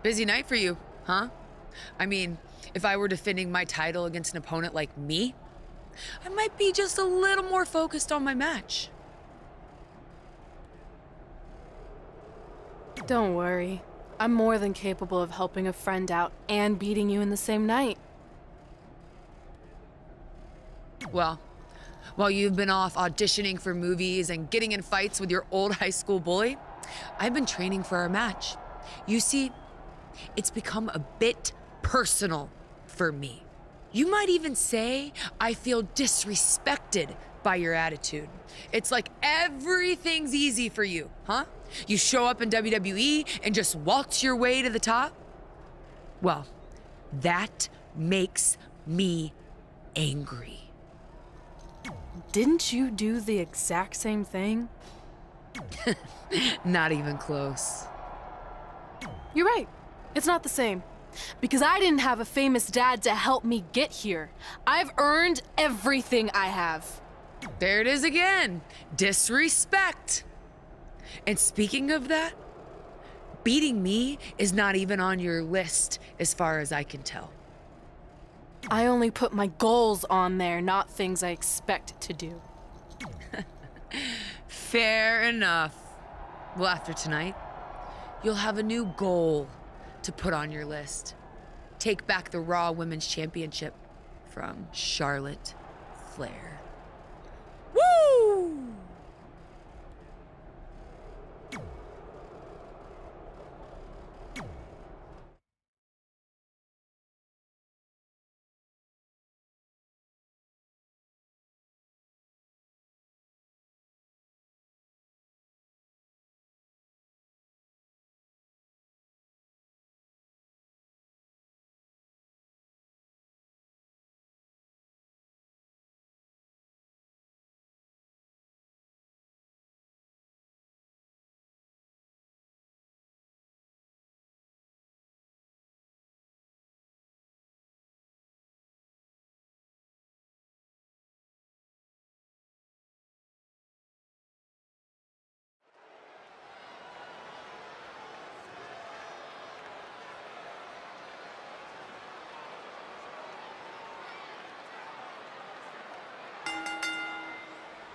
Busy night for you, huh? I mean, if I were defending my title against an opponent like me, I might be just a little more focused on my match. Don't worry. I'm more than capable of helping a friend out and beating you in the same night. Well, while you've been off auditioning for movies and getting in fights with your old high school bully, I've been training for our match. You see, it's become a bit personal for me. You might even say I feel disrespected by your attitude. It's like everything's easy for you, huh? You show up in WWE and just waltz your way to the top? Well, that makes me angry. Didn't you do the exact same thing? Not even close. You're right. It's not the same. Because I didn't have a famous dad to help me get here. I've earned everything I have. There it is again. Disrespect. And speaking of that, beating me is not even on your list as far as I can tell. I only put my goals on there, not things I expect to do. Fair enough. Well, after tonight, you'll have a new goal to put on your list. Take back the Raw Women's Championship from Charlotte Flair. Woo!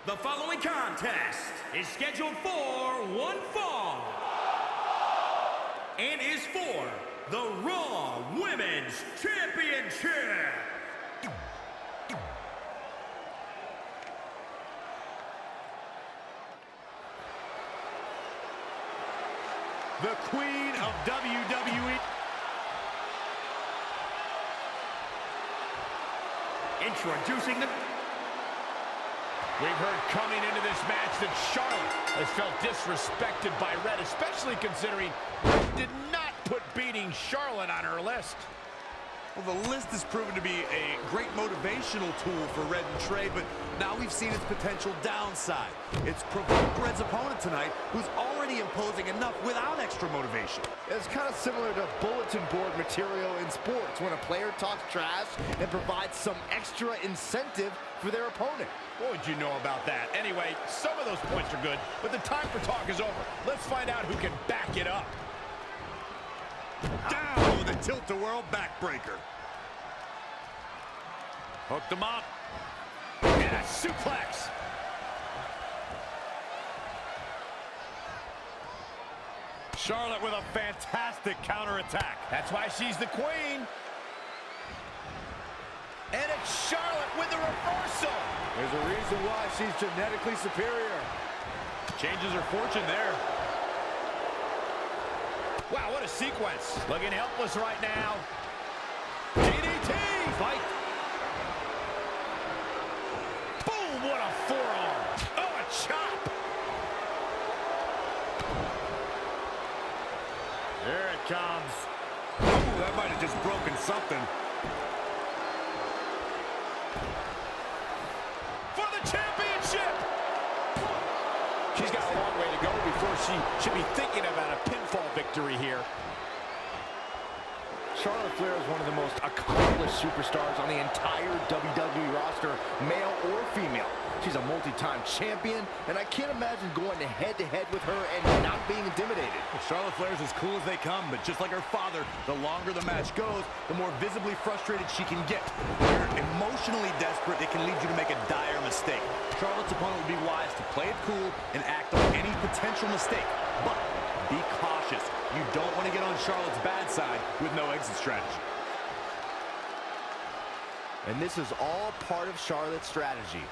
The following contest is scheduled for one fall and is for the Raw Women's Championship. The Queen of WWE. Introducing the... We've heard coming into this match that Charlotte has felt disrespected by Red, especially considering Red did not put beating Charlotte on her list. Well, the list has proven to be a great motivational tool for Red and Trey, but now we've seen its potential downside. It's provoked Red's opponent tonight, who's already imposing enough without extra motivation. It's kind of similar to bulletin board material in sports when a player talks trash and provides some extra incentive for their opponent. What would you know about that? Anyway, some of those points are good, but the time for talk is over. Let's find out who can back it up. Down with a tilt-a-whirl backbreaker. Hooked him up. And a suplex. Charlotte with a fantastic counterattack. That's why she's the queen. And it's Charlotte with the reversal. There's a reason why she's genetically superior. Changes her fortune there. Wow, what a sequence. Looking helpless right now. DDT! Fight. Boom, what a forearm. Oh, a chop. There it comes. Ooh, that might have just broken something. For the championship! She's got a long way to go before she should be thinking about a pinfall victory here. Charlotte Flair is one of the most accomplished superstars on the entire WWE roster, male or female. She's a multi-time champion, and I can't imagine going head-to-head with her and not being intimidated. Charlotte Flair's as cool as they come, but just like her father, the longer the match goes, the more visibly frustrated she can get. When you're emotionally desperate, it can lead you to make a dire mistake. Charlotte's opponent would be wise to play it cool and act on any potential mistake, but be cautious. You don't want to get on Charlotte's bad side with no exit strategy. And this is all part of Charlotte's strategy.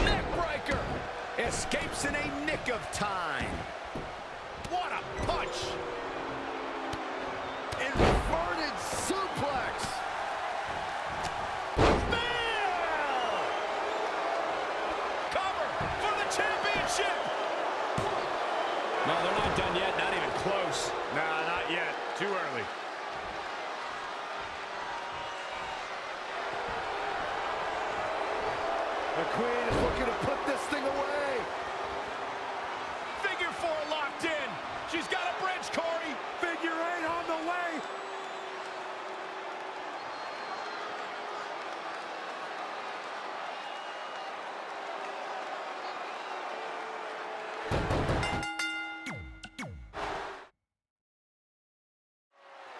Neckbreaker! Escapes in a nick of time. What a punch! Inverted suplex! Spear! Cover for the championship! No, they're not done yet, not even close. Nah, not yet. Too early. The Queen is looking to put this thing away. Figure four locked in. She's got a bridge, Corey. Figure 8 on the way.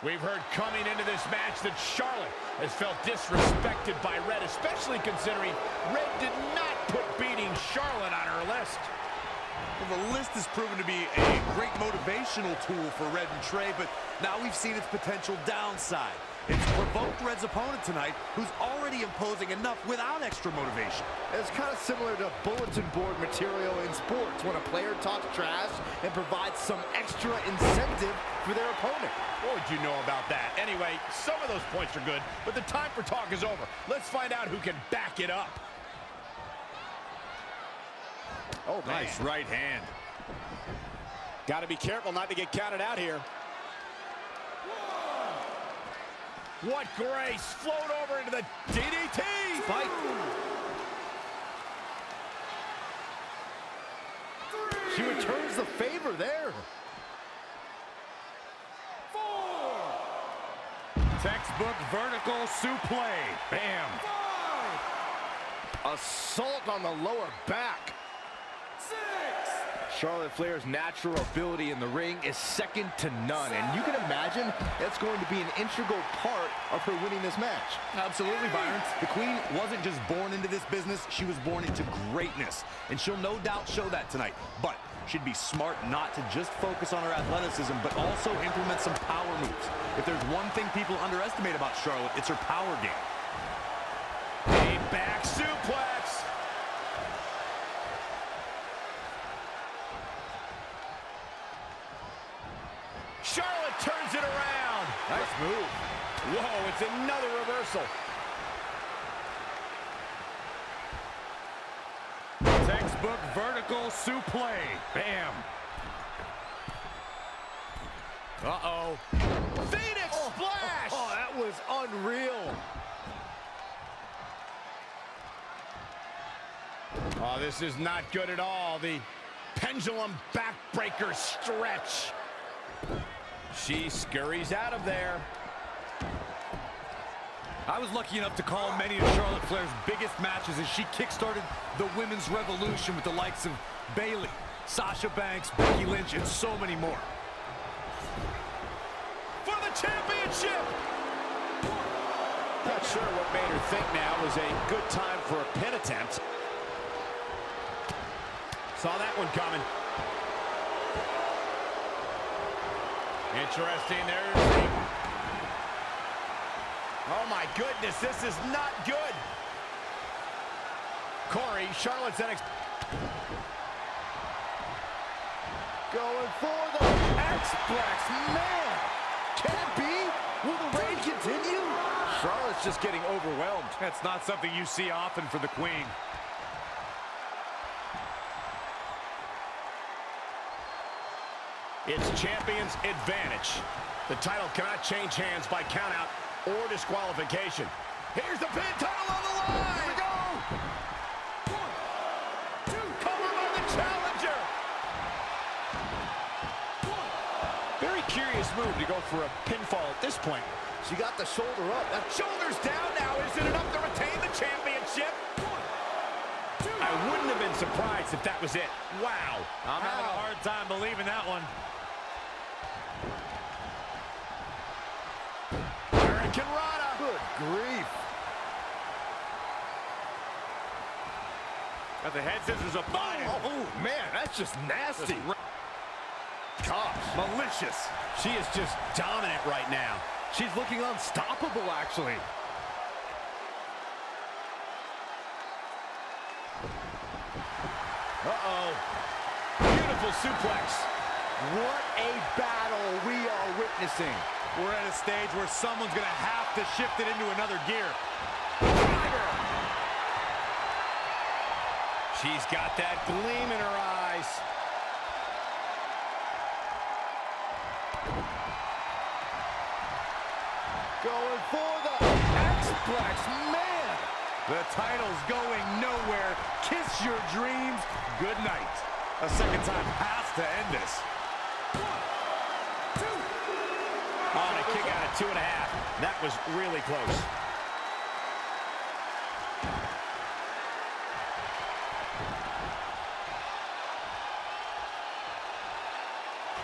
We've heard coming into this match that Charlotte has felt disrespected by Red, especially considering Red did not put beating Charlotte on her list. Well, the list has proven to be a great motivational tool for Red and Trey, but now we've seen its potential downside. It's provoked Red's opponent tonight, who's already imposing enough without extra motivation. It's kind of similar to bulletin board material in sports when a player talks trash and provides some extra incentive for their opponent. What would you know about that? Anyway, some of those points are good, but the time for talk is over. Let's find out who can back it up. Oh, nice right hand. Got to be careful not to get counted out here. What grace! Float over into the DDT! Spike. She returns the favor there. Textbook vertical suplex. Bam. Assault on the lower back. Charlotte Flair's natural ability in the ring is second to none, and you can imagine that's going to be an integral part of her winning this match. Absolutely, Byron. The Queen wasn't just born into this business, she was born into greatness, and she'll no doubt show that tonight. But she'd be smart not to just focus on her athleticism, but also implement some power moves. If there's one thing people underestimate about Charlotte, it's her power game. A back suplex! Charlotte turns it around. Nice move. Whoa, it's another reversal. Textbook vertical suplex. Bam. Uh-oh. Phoenix splash! Oh, that was unreal. Oh, this is not good at all. The pendulum backbreaker stretch. She scurries out of there. I was lucky enough to call many of Charlotte Flair's biggest matches as she kickstarted the women's revolution with the likes of Bayley, Sasha Banks, Becky Lynch, and so many more. For the championship! Not sure what made her think now was a good time for a pin attempt. Saw that one coming. Interesting. There's... Oh, my goodness. This is not good. Corey, Charlotte's NXT. Going for the X-Plex. Man, can it be? Will the reign continue? Charlotte's just getting overwhelmed. That's not something you see often for the Queen. It's champion's advantage. The title cannot change hands by countout or disqualification. Here's the pin, title on the line. Here we go. 1, 2, cover by the challenger. Very curious move to go for a pinfall at this point. She got the shoulder up. Shoulders down now. Is it enough to retain the championship? 1, I wouldn't have been surprised if that was it. Wow. I'm having a hard time believing that one. Hurricane Rana. Good grief. Got the head scissors up by him. Oh, man, that's just nasty. Gosh, malicious. She is just dominant right now. She's looking unstoppable, actually. Uh-oh. Beautiful suplex. What a battle we are witnessing. We're at a stage where someone's going to have to shift it into another gear. She's got that gleam in her eyes. Going for the X-Plex, man! The title's going nowhere. Kiss your dreams. Good night. A second time has to end this. On a kick out of 2.5. That was really close.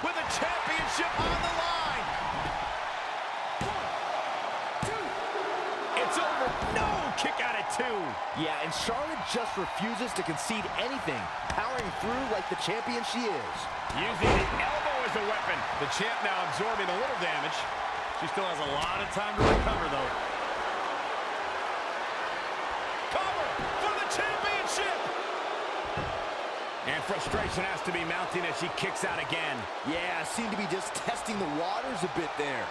With a championship on the line. It's over. No! Kick out at 2. Yeah, and Charlotte just refuses to concede anything, powering through like the champion she is. Using the elbow as a weapon. The champ now absorbing a little damage. She still has a lot of time to recover, though. Cover for the championship. And frustration has to be mounting as she kicks out again. Yeah, seemed to be just testing the waters a bit there.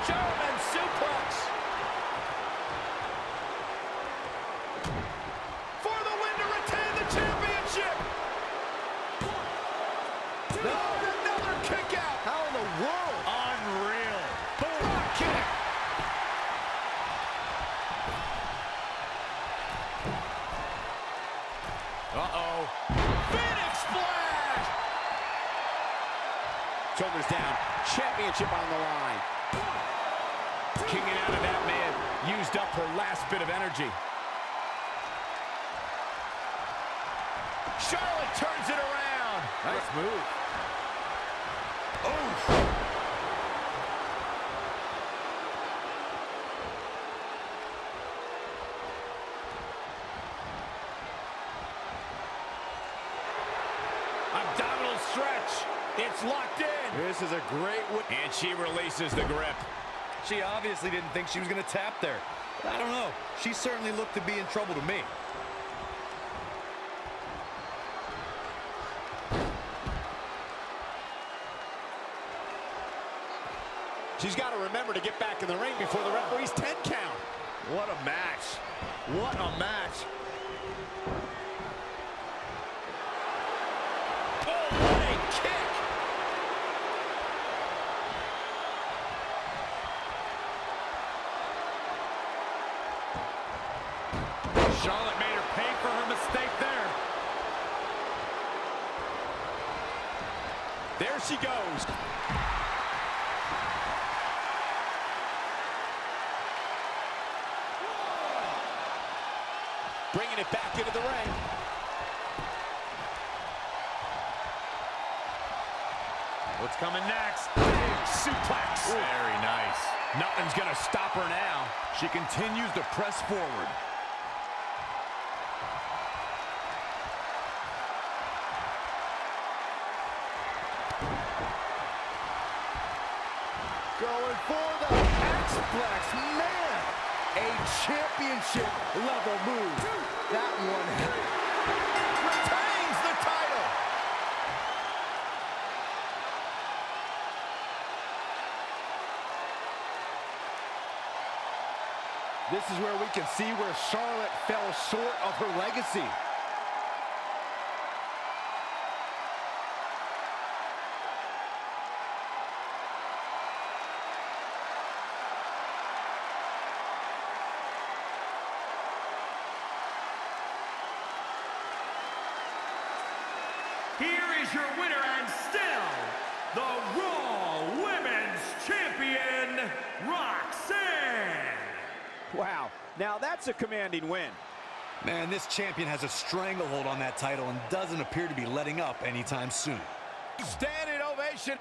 German suplex. For the win to retain the championship. No, another kick out. How in the world? Unreal. Boom, kick. Uh-oh. Phoenix splash. Shoulders down. Championship on the line. Kicking out of that man. Used up her last bit of energy. Charlotte turns it around. Nice move. Oh. Abdominal stretch. It's locked in. This is a great win. And she releases the grip. She obviously didn't think she was going to tap there. But I don't know. She certainly looked to be in trouble to me. She's got to remember to get back in the ring before the referee's 10 count. What a match. What a match. Oh, what a kick. Charlotte made her pay for her mistake there. There she goes. Bringing it back into the ring. What's coming next? Big suplex. Very nice. Nothing's going to stop her now. She continues to press forward. Going for the X-Plex, man! A championship level move. That one Retains the title. This is where we can see where Charlotte fell short of her legacy. Here is your winner and still the Raw winner, Now that's a commanding win. Man, this champion has a stranglehold on that title and doesn't appear to be letting up anytime soon. Standing ovation.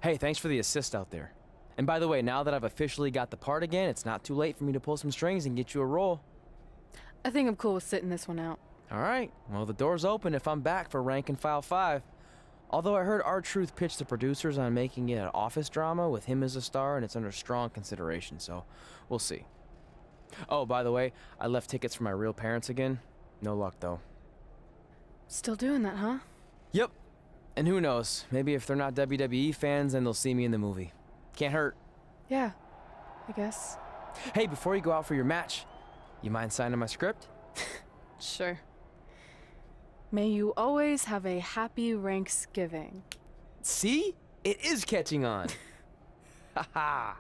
Hey, thanks for the assist out there. And by the way, now that I've officially got the part again, it's not too late for me to pull some strings and get you a role. I think I'm cool with sitting this one out. All right, well, the door's open if I'm back for Rank and File 5. Although I heard R-Truth pitch the producers on making it an office drama with him as a star, and it's under strong consideration, so we'll see. Oh, by the way, I left tickets for my real parents again. No luck, though. Still doing that, huh? Yep. And who knows, maybe if they're not WWE fans, then they'll see me in the movie. Can't hurt. Yeah, I guess. Hey, before you go out for your match, you mind signing my script? Sure. May you always have a happy Ranksgiving. See? It is catching on. Haha.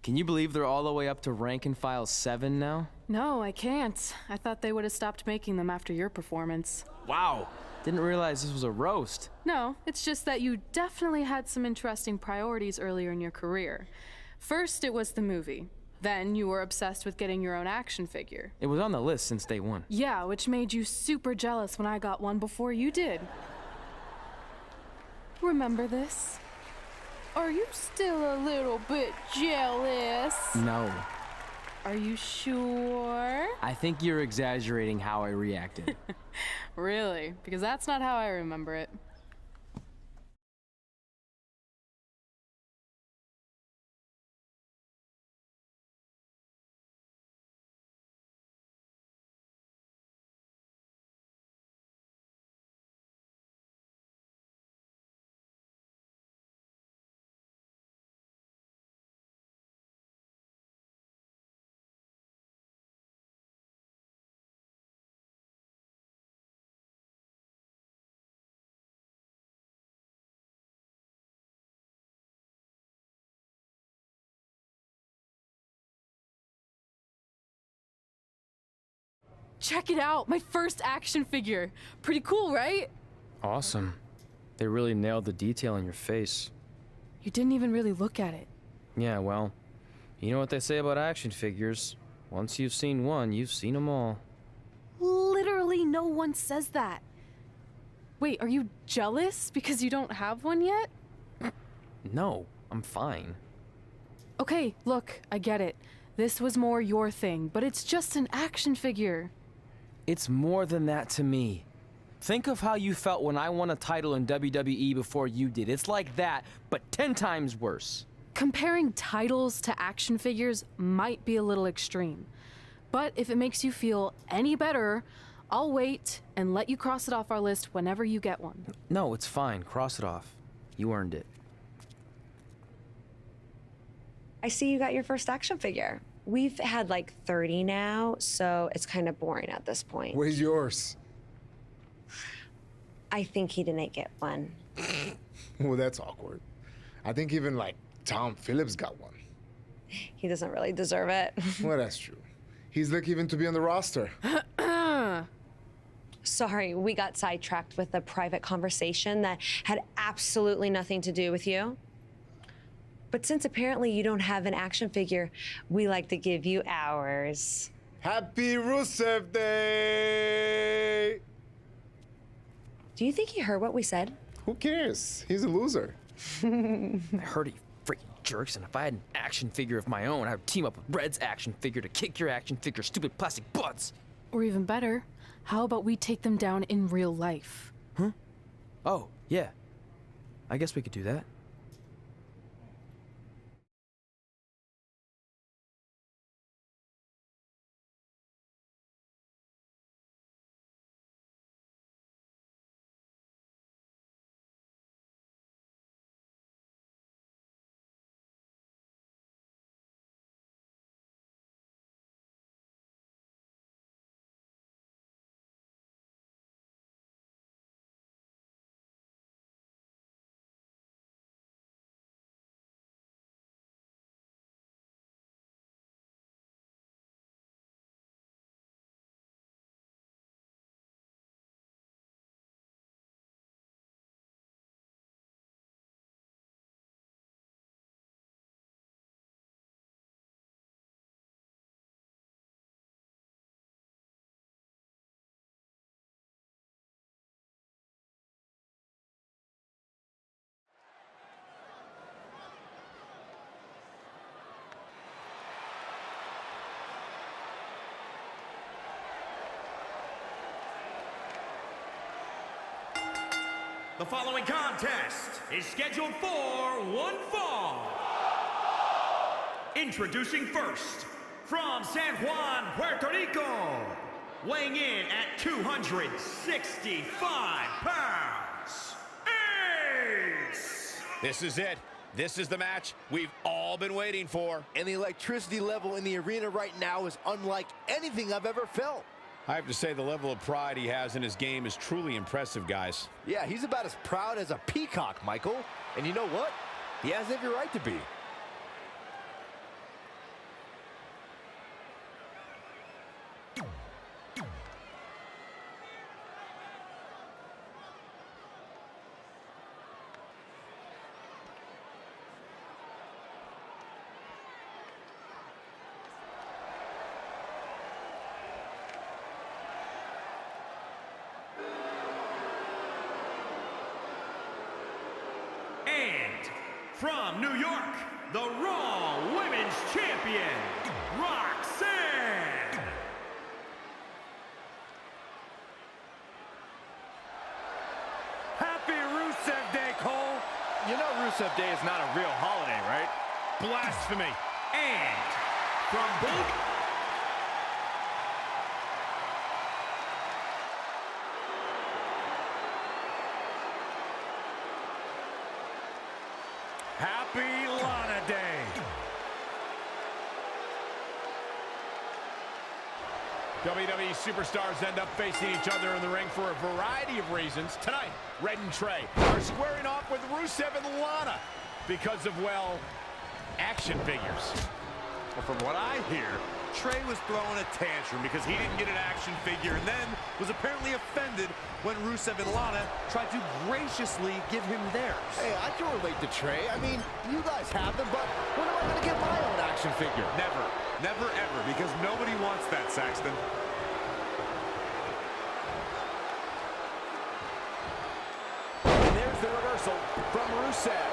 Can you believe they're all the way up to Rank and File 7 now? No, I can't. I thought they would have stopped making them after your performance. Wow. Didn't realize this was a roast. No, it's just that you definitely had some interesting priorities earlier in your career. First, it was the movie. Then you were obsessed with getting your own action figure. It was on the list since day one. Yeah, which made you super jealous when I got one before you did. Remember this? Are you still a little bit jealous? No. Are you sure? I think you're exaggerating how I reacted. Really? Because that's not how I remember it. Check it out, my first action figure. Pretty cool, right? Awesome. They really nailed the detail on your face. You didn't even really look at it. Yeah, well, you know what they say about action figures. Once you've seen one, you've seen them all. Literally no one says that. Wait, are you jealous because you don't have one yet? No, I'm fine. Okay, look, I get it. This was more your thing, but it's just an action figure. It's more than that to me. Think of how you felt when I won a title in WWE before you did. It's like that, but 10 times worse. Comparing titles to action figures might be a little extreme. But if it makes you feel any better, I'll wait and let you cross it off our list whenever you get one. No, it's fine. Cross it off. You earned it. I see you got your first action figure. We've had like 30 now, so it's kind of boring at this point. Where's yours? I think he didn't get one. Well, that's awkward. I think even, like, Tom Phillips got one. He doesn't really deserve it. Well, that's true. He's lucky even to be on the roster. Sorry, we got sidetracked with a private conversation that had absolutely nothing to do with you. But since apparently you don't have an action figure, we like to give you ours. Happy Rusev Day! Do you think he heard what we said? Who cares? He's a loser. I heard he freaking jerks, and if I had an action figure of my own, I would team up with Red's action figure to kick your action figure stupid plastic butts. Or even better, how about we take them down in real life? Huh? Oh, yeah. I guess we could do that. The following contest is scheduled for one fall. Introducing first, from San Juan, Puerto Rico, weighing in at 265 pounds, Ace! This is it. This is the match we've all been waiting for. And the electricity level in the arena right now is unlike anything I've ever felt. I have to say the level of pride he has in his game is truly impressive, guys. Yeah, he's about as proud as a peacock, Michael. And you know what? He has every right to be. And from New York, the Raw Women's Champion, Roxanne. Happy Rusev Day, Cole. You know Rusev Day is not a real holiday, right? Blasphemy. And from Bulgaria. Happy Lana Day. WWE superstars end up facing each other in the ring for a variety of reasons. Tonight, Red and Trey are squaring off with Rusev and Lana because of, well, action figures. Well, from what I hear, Trey was throwing a tantrum because he didn't get an action figure and then was apparently offended when Rusev and Lana tried to graciously give him theirs. Hey, I can relate to Trey. I mean, you guys have them, but when am I going to get my own action figure? Never, never, ever, because nobody wants that, Saxton. And there's the reversal from Rusev.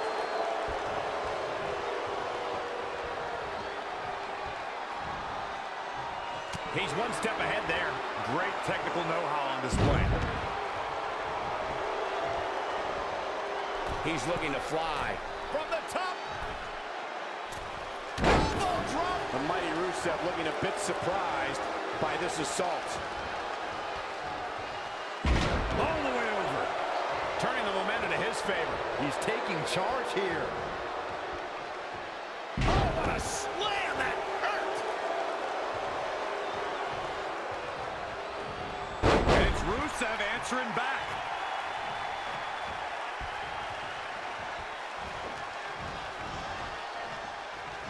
He's one step ahead there. Great technical know-how on display. He's looking to fly. From the top. Elbow drop. The mighty Rusev looking a bit surprised by this assault. All the way over. Turning the momentum to his favor. He's taking charge here. Oh, what a slam that hurt! And it's Rusev answering back.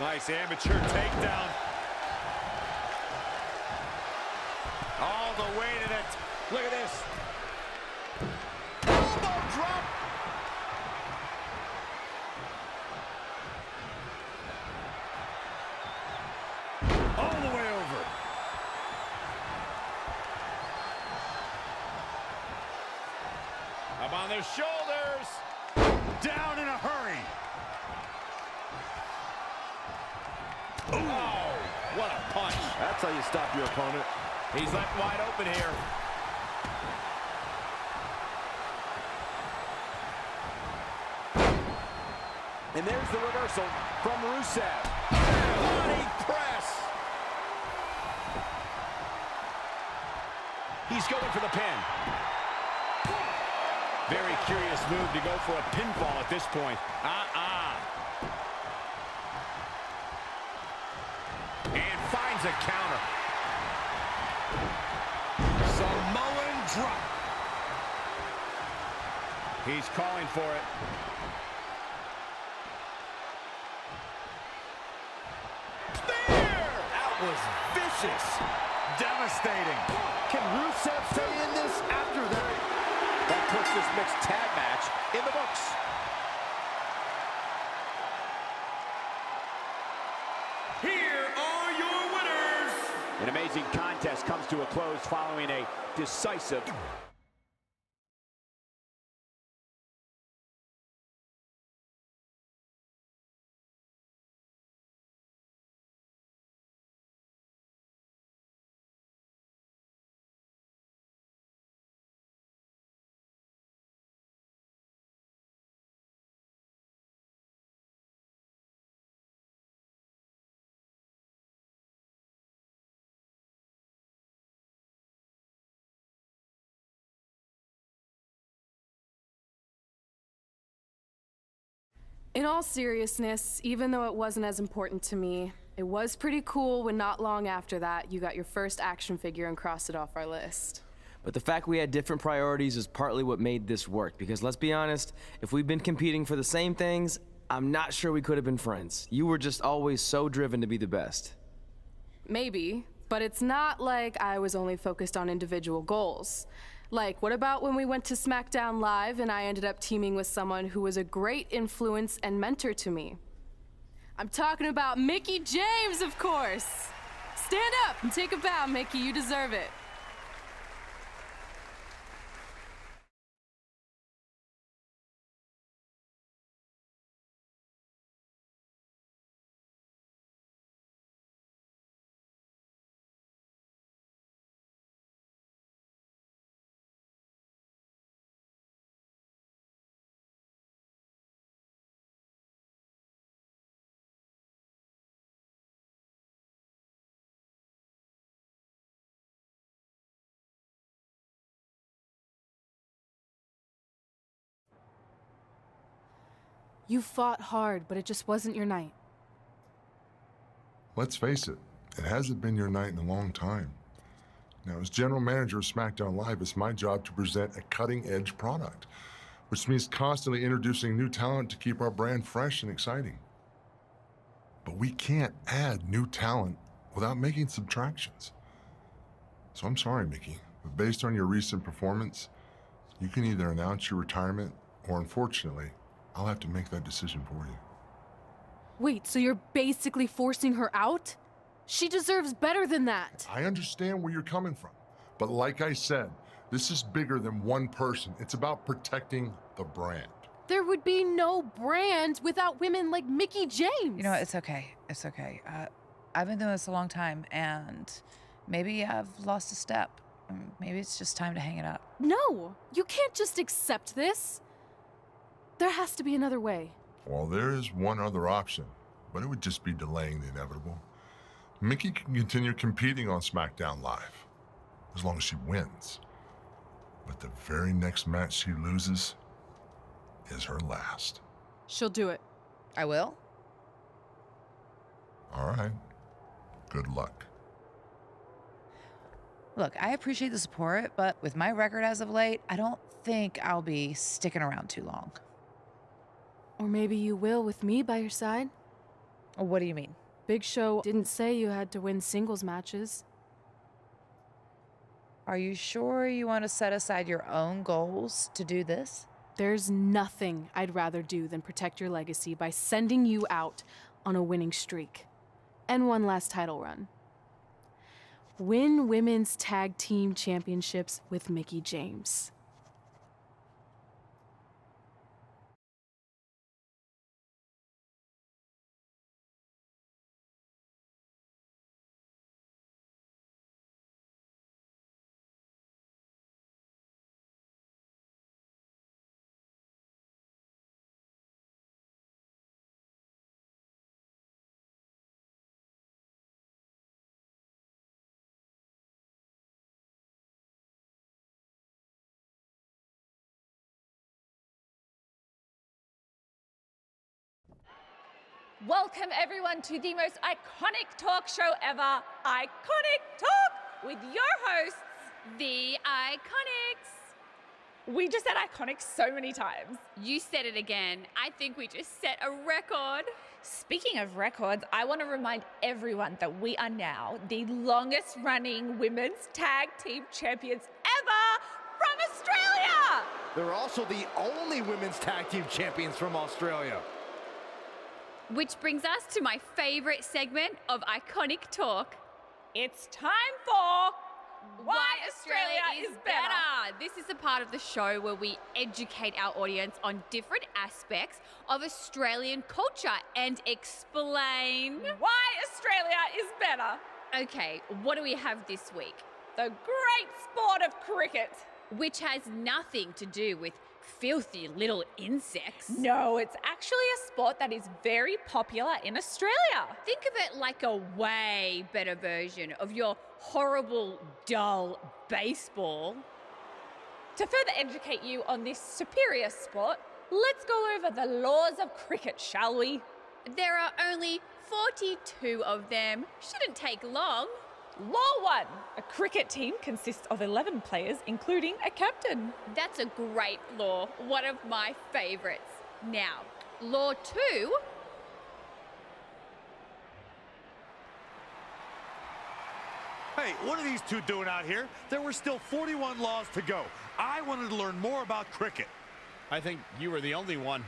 Nice amateur takedown. All the way to the... Look at this. Elbow drop. All the way over. Up on their shoulders. Down in a hurry. Oh, what a punch. That's how you stop your opponent. He's left wide open here. And there's the reversal from Rusev. Body press. He's going for the pin. Very curious move to go for a pinfall at this point. And finds a counter. Samoan drop. He's calling for it. That was vicious. Devastating. Can Rusev stay in this after that? That puts this mixed tag match in the books. Here are your winners. An amazing contest comes to a close following a decisive... In all seriousness, even though it wasn't as important to me, it was pretty cool when not long after that, you got your first action figure and crossed it off our list. But the fact we had different priorities is partly what made this work, because let's be honest, if we'd been competing for the same things, I'm not sure we could have been friends. You were just always so driven to be the best. Maybe, but it's not like I was only focused on individual goals. Like, what about when we went to SmackDown Live and I ended up teaming with someone who was a great influence and mentor to me? I'm talking about Mickie James, of course! Stand up and take a bow, Mickie, you deserve it. You fought hard, but it just wasn't your night. Let's face it, it hasn't been your night in a long time. Now, as general manager of SmackDown Live, it's my job to present a cutting-edge product, which means constantly introducing new talent to keep our brand fresh and exciting. But we can't add new talent without making subtractions. So I'm sorry, Mickie, but based on your recent performance, you can either announce your retirement or, unfortunately, I'll have to make that decision for you. Wait, so you're basically forcing her out? She deserves better than that. I understand where you're coming from, but like I said, this is bigger than one person. It's about protecting the brand. There would be no brand without women like Mickie James. You know, it's okay. It's okay. I've been doing this a long time, and maybe I've lost a step. Maybe it's just time to hang it up. No, you can't just accept this. There has to be another way. Well, there is one other option, but it would just be delaying the inevitable. Mickie can continue competing on SmackDown Live, as long as she wins. But the very next match she loses is her last. She'll do it. I will? All right. Good luck. Look, I appreciate the support, but with my record as of late, I don't think I'll be sticking around too long. Or maybe you will with me by your side. What do you mean? Big Show didn't say you had to win singles matches. Are you sure you want to set aside your own goals to do this? There's nothing I'd rather do than protect your legacy by sending you out on a winning streak. And one last title run. Win women's tag team championships with Mickie James. Welcome everyone to the most iconic talk show ever, Iconic Talk, with your hosts, the Iconics. We just said iconic so many times. You said it again. I think we just set a record. Speaking of records, I want to remind everyone that we are now the longest running women's tag team champions ever from Australia. They're also the only women's tag team champions from Australia. Which brings us to my favorite segment of Iconic Talk. It's time for Why Australia is Better. This is a part of the show where we educate our audience on different aspects of Australian culture and explain why Australia is better. Okay, what do we have this week? The great sport of cricket. Which has nothing to do with filthy little insects. No, it's actually a sport that is very popular in Australia. Think of it like a way better version of your horrible, dull baseball. To further educate you on this superior sport, let's go over the laws of cricket, shall we? There are only 42 of them. Shouldn't take long. Law 1. A cricket team consists of 11 players, including a captain. That's a great law. One of my favorites. Now, Law 2. Hey, what are these two doing out here? There were still 41 laws to go. I wanted to learn more about cricket. I think you were the only one.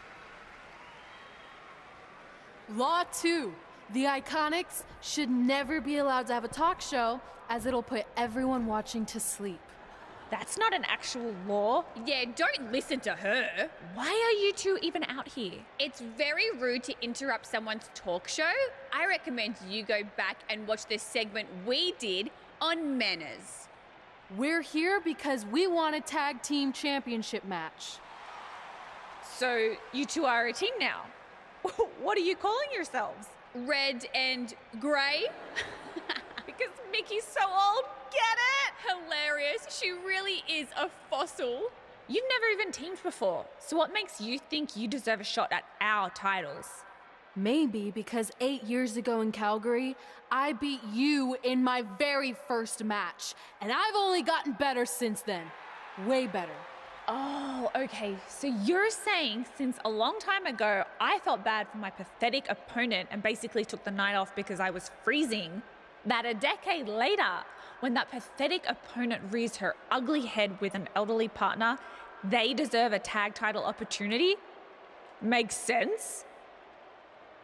Law 2. The Iconics should never be allowed to have a talk show, as it'll put everyone watching to sleep. That's not an actual law. Yeah, don't listen to her. Why are you two even out here? It's very rude to interrupt someone's talk show. I recommend you go back and watch the segment we did on manners. We're here because we want a tag team championship match. So you two are a team now. What are you calling yourselves? Red and grey? Because Mickey's so old, get it? Hilarious, she really is a fossil. You've never even teamed before, so what makes you think you deserve a shot at our titles? Maybe because 8 years ago in Calgary, I beat you in my very first match, and I've only gotten better since then. Way better. Oh, okay. So you're saying since a long time ago, I felt bad for my pathetic opponent and basically took the night off because I was freezing, that a decade later, when that pathetic opponent rears her ugly head with an elderly partner, they deserve a tag title opportunity? Makes sense?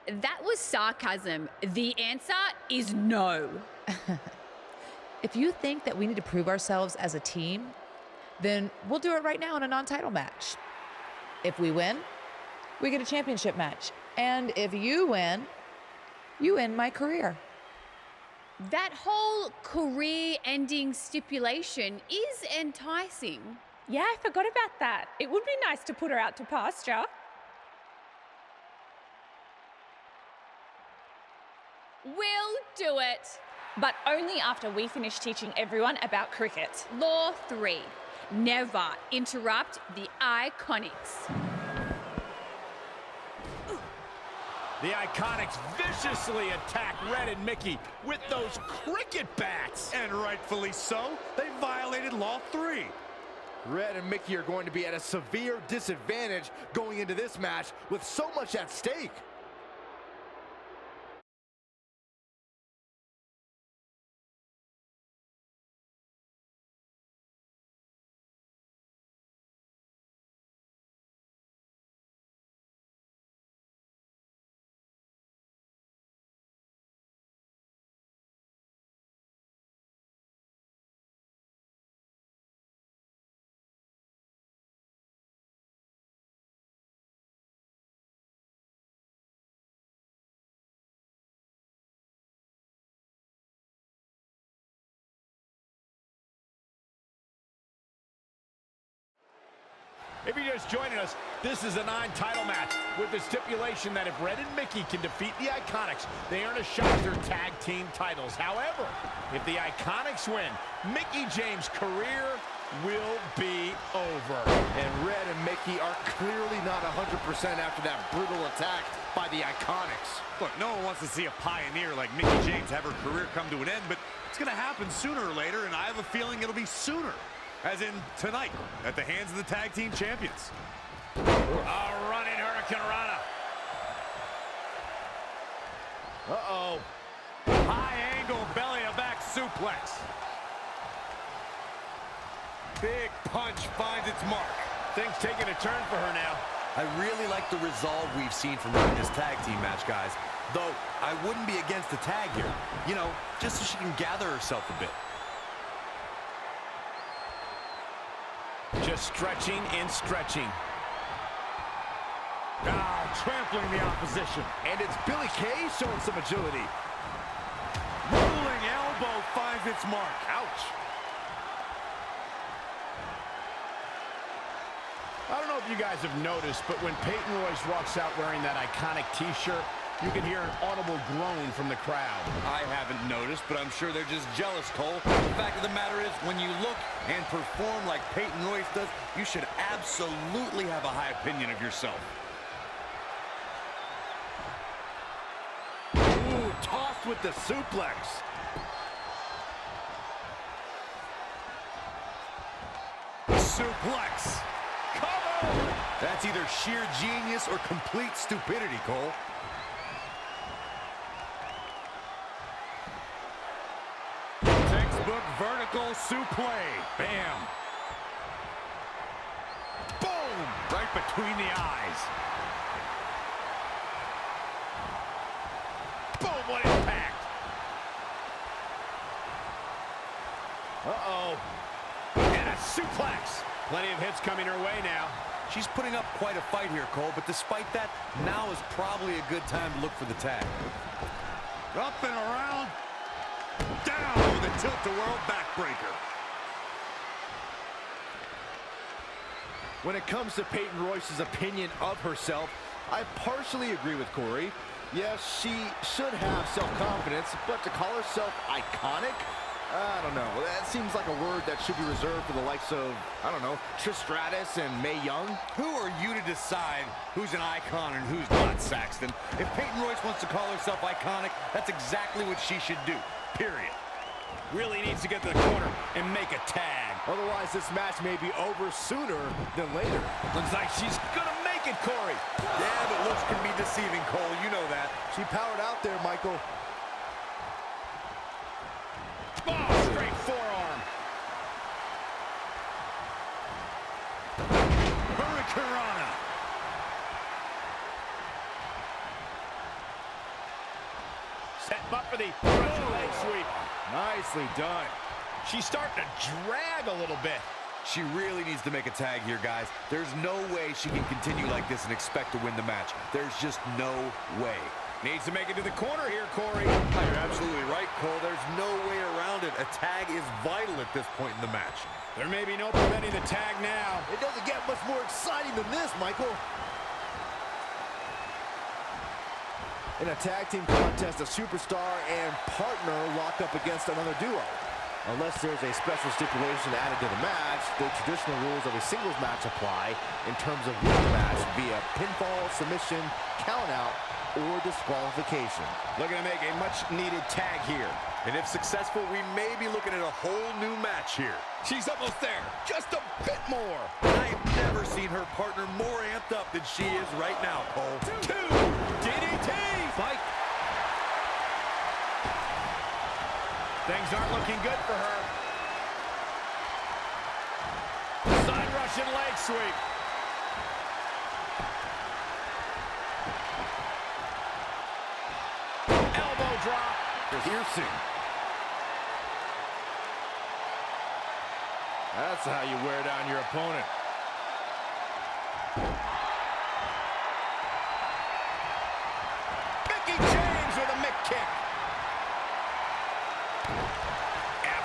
That was sarcasm. The answer is no. If you think that we need to prove ourselves as a team, then we'll do it right now in a non-title match. If we win, we get a championship match. And if you win, you end my career. That whole career-ending stipulation is enticing. Yeah, I forgot about that. It would be nice to put her out to pasture. We'll do it. But only after we finish teaching everyone about cricket. Law 3. Never interrupt the Iconics. The Iconics viciously attack Red and Mickie with those cricket bats. And rightfully so, they violated Law 3. Red and Mickie are going to be at a severe disadvantage going into this match with so much at stake. If you're just joining us, this is a 9-title match with the stipulation that if Red and Mickey can defeat the Iconics, they earn a shot at their tag team titles. However, if the Iconics win, Mickey James' career will be over. And Red and Mickey are clearly not 100% after that brutal attack by the Iconics. Look, no one wants to see a pioneer like Mickey James have her career come to an end, but it's going to happen sooner or later, and I have a feeling it'll be sooner. As in tonight, at the hands of the tag team champions. A running Hurricane Rana. Uh-oh. High angle belly-to-back suplex. Big punch finds its mark. Things taking a turn for her now. I really like the resolve we've seen from her in this tag team match, guys. Though, I wouldn't be against the tag here. You know, just so she can gather herself a bit. Just stretching and stretching. Trampling the opposition. And it's Billy Kay showing some agility. Rolling elbow finds its mark. Ouch. I don't know if you guys have noticed, but when Peyton Royce walks out wearing that iconic t-shirt, you can hear an audible groan from the crowd. I haven't noticed, but I'm sure they're just jealous, Cole. The fact of the matter is, when you look and perform like Peyton Royce does, you should absolutely have a high opinion of yourself. Ooh, tossed with the suplex. Suplex. Cover! That's either sheer genius or complete stupidity, Cole. Textbook vertical suplex. Bam. Boom! Right between the eyes. Boom, what impact! Uh-oh. And a suplex. Plenty of hits coming her way now. She's putting up quite a fight here, Cole, but despite that, now is probably a good time to look for the tag. Up and around. Down with a tilt-a-whirl backbreaker. When it comes to Peyton Royce's opinion of herself, I partially agree with Corey. Yes, she should have self-confidence, but to call herself iconic? I don't know. That seems like a word that should be reserved for the likes of, I don't know, Trish Stratus and Mae Young. Who are you to decide who's an icon and who's not, Saxton? If Peyton Royce wants to call herself iconic, that's exactly what she should do, period. Really needs to get to the corner and make a tag. Otherwise, this match may be over sooner than later. Looks like she's gonna make it, Corey. Yeah, but looks can be deceiving, Cole. You know that. She powered out there, Michael. Oh, straight forearm. Hurricane Rana. Setting up for the Russian leg sweep. Nicely done. She's starting to drag a little bit. She really needs to make a tag here, guys. There's no way she can continue like this and expect to win the match. There's just no way. Needs to make it to the corner here, Corey. You're absolutely right, Cole. There's no way around it. A tag is vital at this point in the match. There may be no preventing the tag now. It doesn't get much more exciting than this, Michael. In a tag team contest, a superstar and partner lock up against another duo. Unless there's a special stipulation added to the match, the traditional rules of a singles match apply in terms of winning the match via pinfall, submission, countout, or disqualification. Looking to make a much-needed tag here. And if successful, we may be looking at a whole new match here. She's almost there. Just a bit more. And I have never seen her partner more amped up than she is right now, Cole. Two. DDT. Fight. Things aren't looking good for her. Side Russian leg sweep. Elbow drop. Piercing. That's how you wear down your opponent. Mickey James with a mick kick.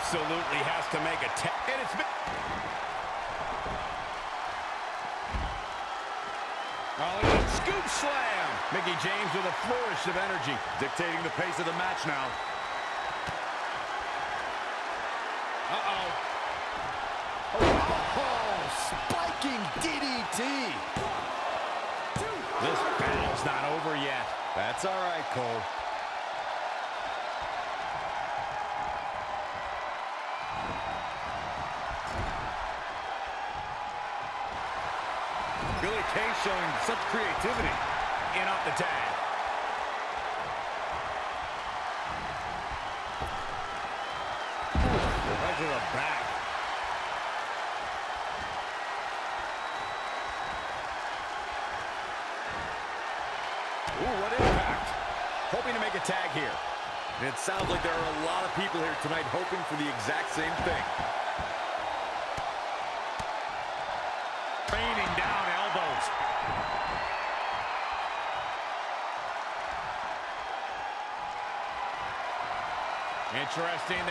Absolutely has to make a tag. And it's Oh, look at that scoop slam. Mickie James with a flourish of energy. Dictating the pace of the match now. Uh-oh. Oh, spiking DDT. This battle's not over yet. That's all right, Cole. Billy Kay showing such creativity. In off the tag. Right to the back. Ooh, what impact. Hoping to make a tag here. And it sounds like there are a lot of people here tonight hoping for the exact same thing. Raining down elbows. Interesting.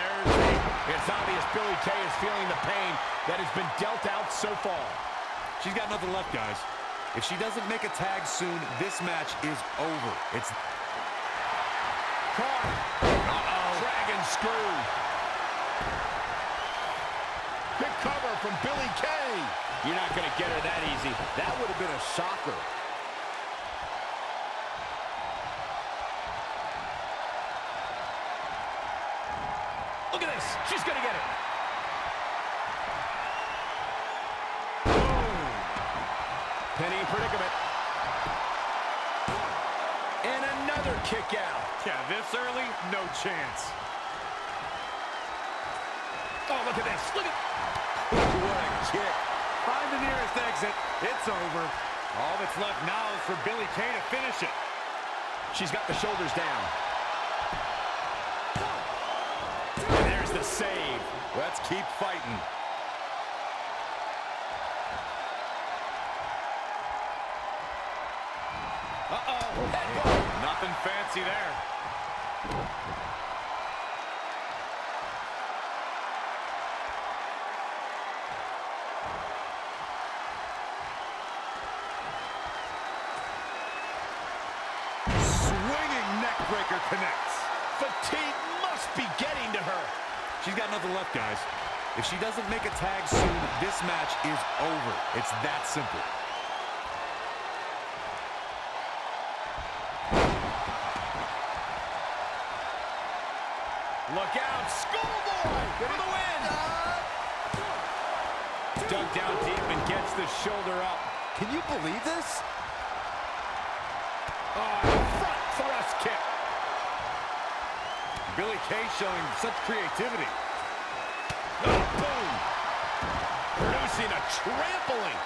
It's obvious Billy Kay is feeling the pain that has been dealt out so far. She's got nothing left, guys. If she doesn't make a tag soon, this match is over. It's Caught. Uh-oh. Dragon screw. Big cover from Billy Kay. You're not going to get her that easy. That would have been a shocker. Look at this. She's going to get it. Penny predicament. And another kick out. yeah, this early, no chance. Oh, look at this. Look at... What a kick. Find the nearest exit. It's over. All that's left now is for Billy Kay to finish it. She's got the shoulders down. And there's the save. Let's keep fighting. Uh-oh. Nothing fancy there. Swinging neckbreaker connects. Fatigue must be getting to her. She's got nothing left, guys. If she doesn't make a tag soon, this match is over. It's that simple. Look out, schoolboy for the win. Dug down deep and gets the shoulder up. Can you believe this? Front thrust kick. Billy Kay showing such creativity. Oh, boom. Producing a trampling.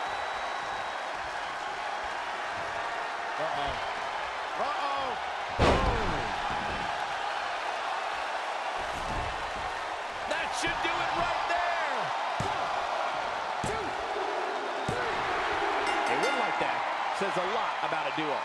Uh-oh. Uh-oh. Boom. That should do it right there. 1, 2, 3. A win like that says a lot about a duo.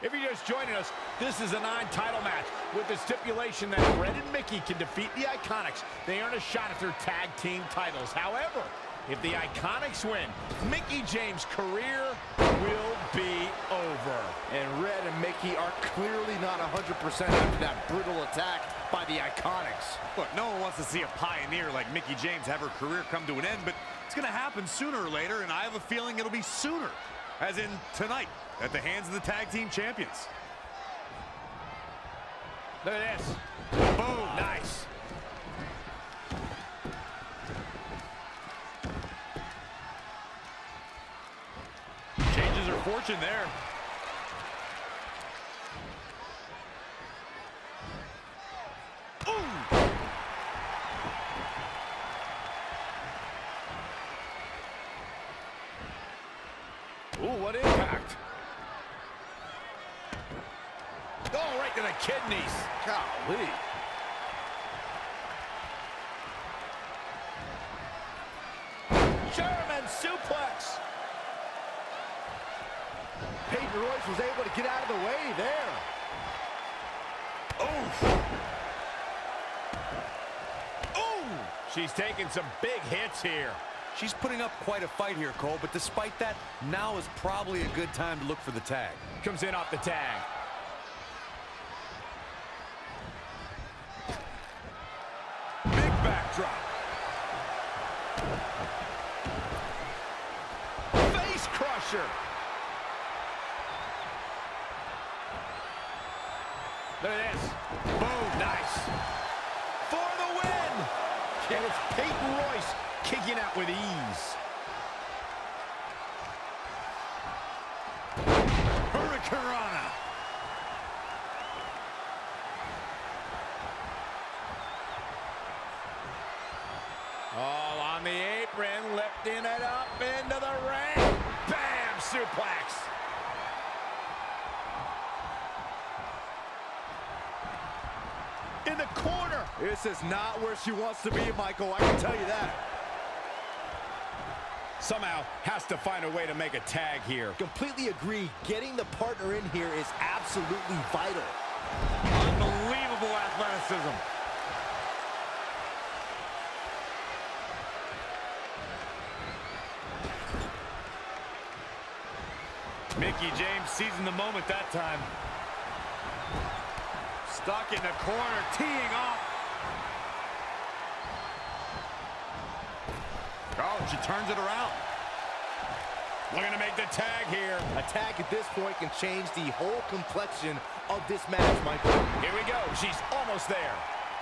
If you're just joining us, this is a 9-title match with the stipulation that Red and Mickie can defeat the Iconics. They earn a shot at their tag team titles. However, if the Iconics win, Mickie James' career will be over. And Red and Mickie are clearly not 100% after that brutal attack by the Iconics. Look, no one wants to see a pioneer like Mickie James have her career come to an end, but it's going to happen sooner or later, and I have a feeling it'll be sooner, as in tonight, at the hands of the tag team champions. Look at this. Boom. Nice. Changes her fortune there. Ooh, what impact. Oh, right to the kidneys. Golly. German suplex. Peyton Royce was able to get out of the way there. Oof. Ooh. She's taking some big hits here. She's putting up quite a fight here, Cole, but despite that, now is probably a good time to look for the tag. Comes in off the tag. Big backdrop. Face crusher. Look at this. Boom, nice. For the win. And it's Peyton Royce kicking out with ease. Hurricanrana. All on the apron, lifting it up into the ring. Bam! Suplex. In the corner. This is not where she wants to be, Michael. I can tell you that. Somehow has to find a way to make a tag here. Completely agree. Getting the partner in here is absolutely vital. Unbelievable athleticism. Mickie James seizing the moment that time. Stuck in the corner, teeing off. Oh, she turns it around. Looking to make the tag here. A tag at this point can change the whole complexion of this match, Michael. Here we go. She's almost there.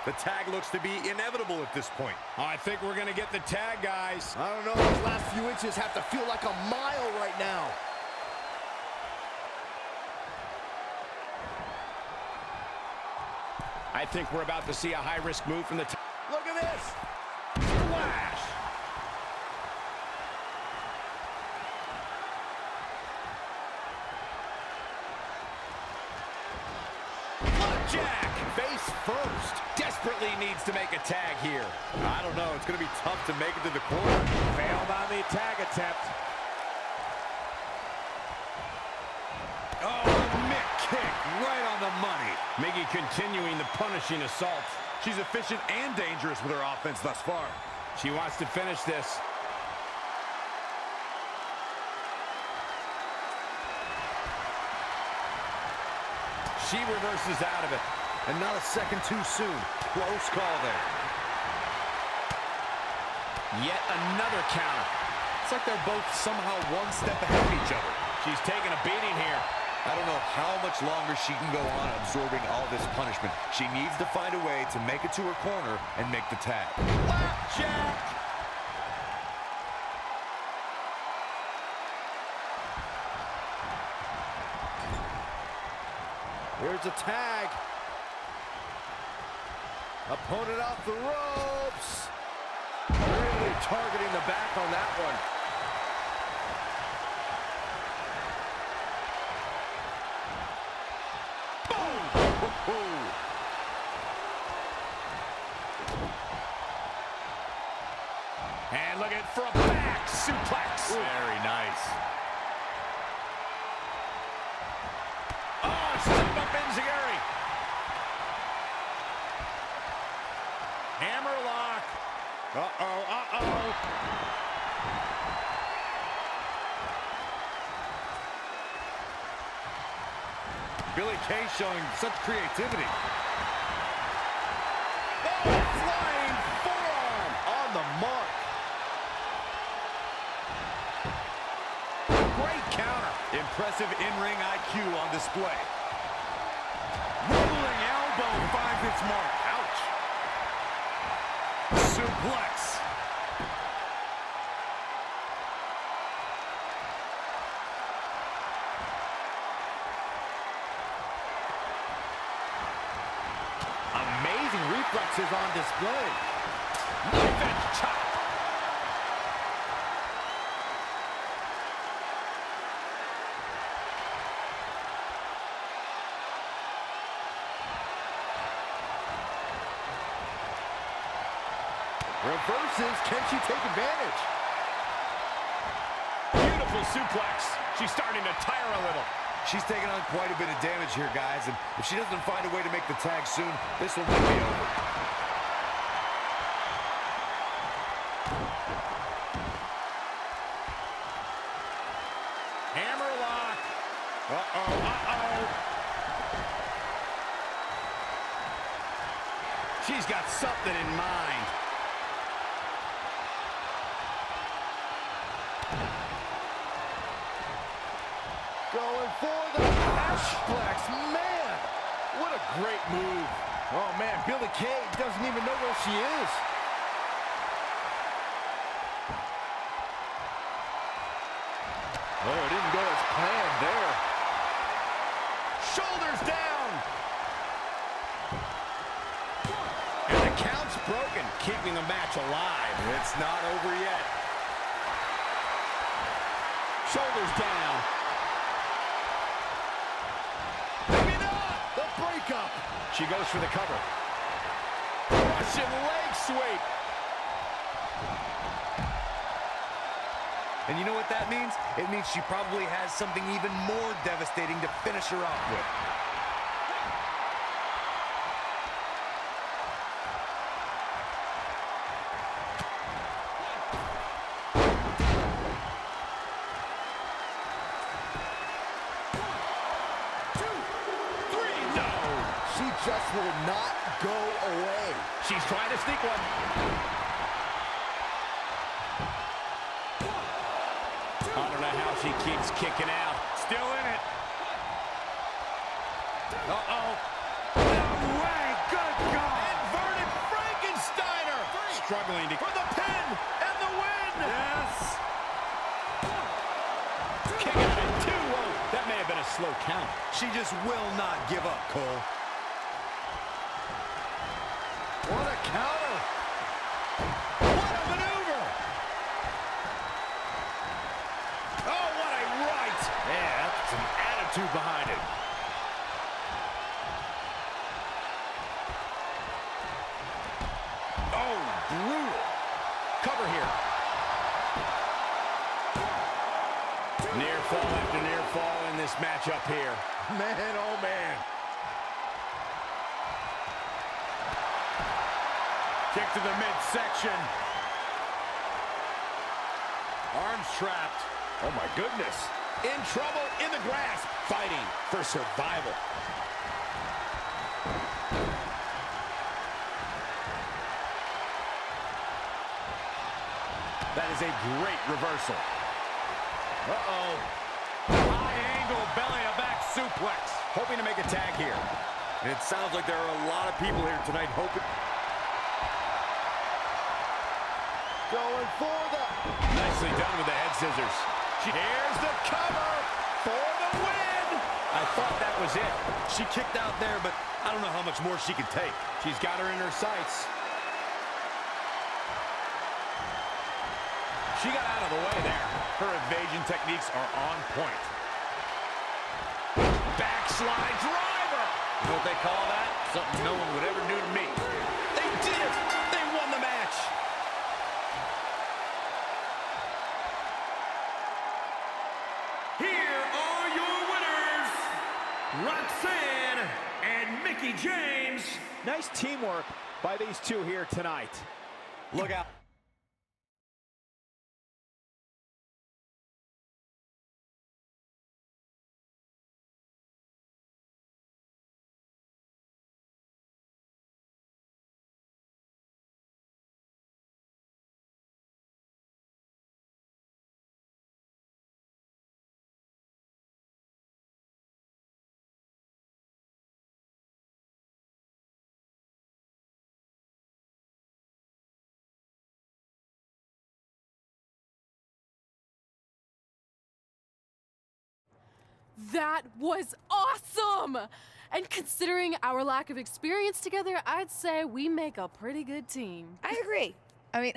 The tag looks to be inevitable at this point. I think we're going to get the tag, guys. I don't know. These last few inches have to feel like a mile right now. I think we're about to see a high-risk move from the tag. Look at this. Splash. Jack, face first. Desperately needs to make a tag here. I don't know. It's going to be tough to make it to the corner. Failed on the tag attempt. Oh, Mick kick right on the money. Mickie continuing the punishing assault. She's efficient and dangerous with her offense thus far. She wants to finish this. She reverses out of it. And not a second too soon. Close call there. Yet another counter. It's like they're both somehow one step ahead of each other. She's taking a beating here. I don't know how much longer she can go on absorbing all this punishment. She needs to find a way to make it to her corner and make the tag. Flapjack! Here's a tag. Opponent off the ropes. Really targeting the back on that one. Boom! And looking for a back suplex. Very nice. Oh, step up Enziguri. Hammerlock. Uh-oh. Billie Kay showing such creativity. Oh, flying forearm on the mark. Great counter. Impressive in-ring IQ on display. Rolling elbow finds its mark. Ouch. Suplex. Amazing reflexes on display. Knife edge chop. Reverses. Can she take advantage? Beautiful suplex. She's starting to tire a little. She's taking on quite a bit of damage here, guys, and if she doesn't find a way to make the tag soon, this will not be over. She's got something in mind. Going for the Ashplex. Man, what a great move. Oh, man, Billie Kay doesn't even know where she is. Oh, it didn't go as planned there. Shoulders down. And the count's broken, keeping the match alive. It's not over yet. Shoulders down. Maybe not. The breakup. She goes for the cover. Russian leg sweep. And you know what that means? It means she probably has something even more devastating to finish her off with. She just will not go away. She's trying to sneak one. I don't know how she keeps kicking out. Still in it. Uh-oh. No way. Good God. Inverted Frankensteiner. Struggling to... For the pin and the win. Yes. Kick out at 2. Whoa. That may have been a slow count. She just will not give up, Cole. What a counter. What a maneuver. Oh, what a right. Yeah, that's some attitude behind it. Oh, brutal. Cover here. Near fall after near fall in this matchup here. Man, oh man. Kick to the midsection. Arms trapped. Oh my goodness. In trouble, in the grasp. Fighting for survival. That is a great reversal. Uh-oh. High angle belly-to-back suplex. Hoping to make a tag here. And it sounds like there are a lot of people here tonight hoping... Going for the... Nicely done with the head scissors. Here's the cover for the win. I thought that was it. She kicked out there, but I don't know how much more she can take. She's got her in her sights. She got out of the way there. Her evasion techniques are on point. Backslide driver. You know what they call that? Something no one would ever do to me. They did it. They won the match. Here are your winners, Roxanne and Mickie James. Nice teamwork by these two here tonight. Look out. That was awesome! And considering our lack of experience together, I'd say we make a pretty good team. I agree. I mean,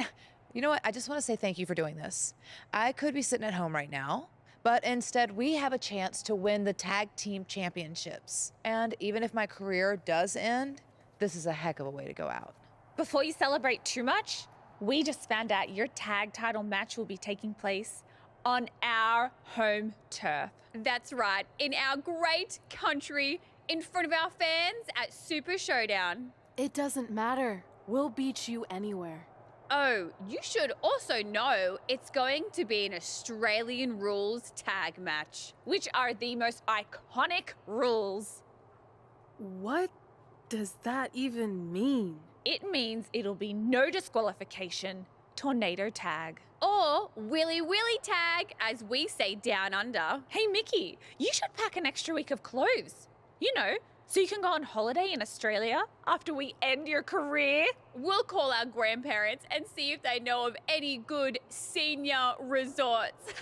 you know what? I just want to say thank you for doing this. I could be sitting at home right now, but instead we have a chance to win the tag team championships. And even if my career does end, this is a heck of a way to go out. Before you celebrate too much, we just found out your tag title match will be taking place on our home turf. That's right, in our great country, in front of our fans at Super Showdown. It doesn't matter. We'll beat you anywhere. Oh, you should also know it's going to be an Australian rules tag match. Which are the most iconic rules. What does that even mean? It means it'll be no disqualification, tornado tag. Or Willy Willy tag, as we say down under. Hey, Mickey, you should pack an extra week of clothes. You know, so you can go on holiday in Australia after we end your career. We'll call our grandparents and see if they know of any good senior resorts.